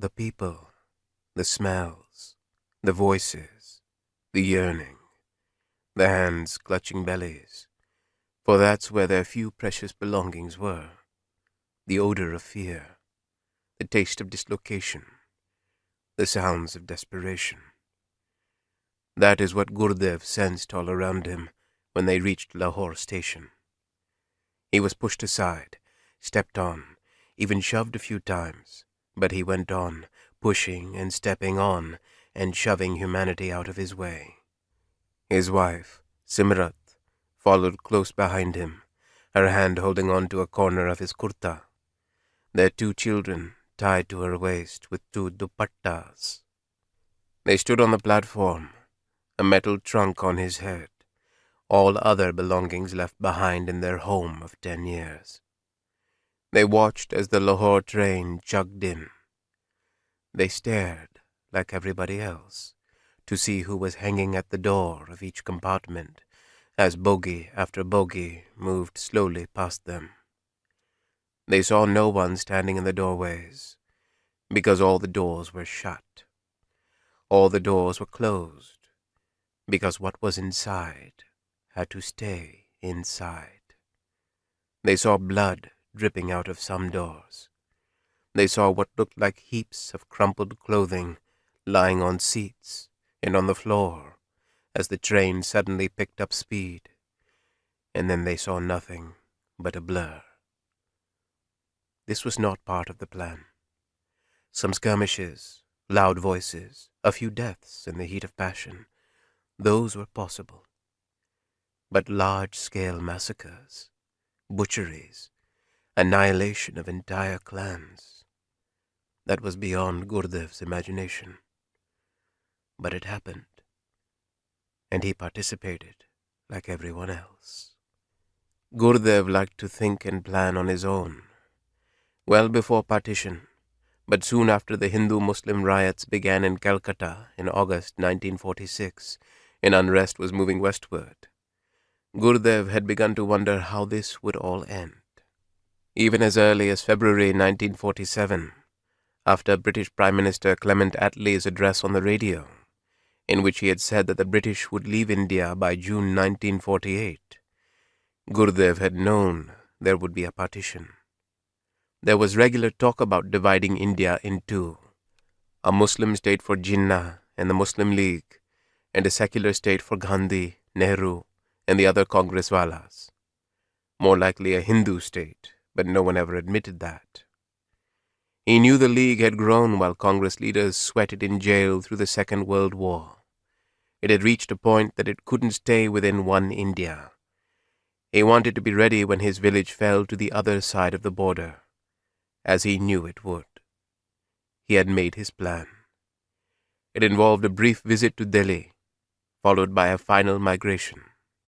The people, the smells, the voices, the yearning, the hands clutching bellies, for that's where their few precious belongings were. The odor of fear, the taste of dislocation, the sounds of desperation. That is what Gurdev sensed all around him when they reached Lahore station. He was pushed aside, stepped on, even shoved a few times, but he went on, pushing and stepping on, and shoving humanity out of his way. His wife, Simrat, followed close behind him, her hand holding on to a corner of his kurta. Their 2 children tied to her waist with 2 dupattas. They stood on the platform, a metal trunk on his head, all other belongings left behind in their home of 10 years. They watched as the Lahore train chugged in. They stared, like everybody else, to see who was hanging at the door of each compartment as bogie after bogie moved slowly past them. They saw no one standing in the doorways, because all the doors were shut. All the doors were closed, because what was inside had to stay inside. They saw blood dripping out of some doors. They saw what looked like heaps of crumpled clothing lying on seats and on the floor as the train suddenly picked up speed, and then they saw nothing but a blur. This was not part of the plan. Some skirmishes, loud voices, a few deaths in the heat of passion, those were possible. But large-scale massacres, butcheries, annihilation of entire clans, that was beyond Gurdev's imagination. But it happened, and he participated like everyone else. Gurdev liked to think and plan on his own. Well before partition, but soon after the Hindu-Muslim riots began in Calcutta in August 1946, and unrest was moving westward, Gurdev had begun to wonder how this would all end. Even as early as February 1947, after British Prime Minister Clement Attlee's address on the radio, in which he had said that the British would leave India by June 1948, Gurdev had known there would be a partition. There was regular talk about dividing India in 2, a Muslim state for Jinnah and the Muslim League, and a secular state for Gandhi, Nehru, and the other Congresswalas. More likely a Hindu state, but no one ever admitted that. He knew the League had grown while Congress leaders sweated in jail through the Second World War. It had reached a point that it couldn't stay within one India. He wanted to be ready when his village fell to the other side of the border, as he knew it would. He had made his plan. It involved a brief visit to Delhi, followed by a final migration.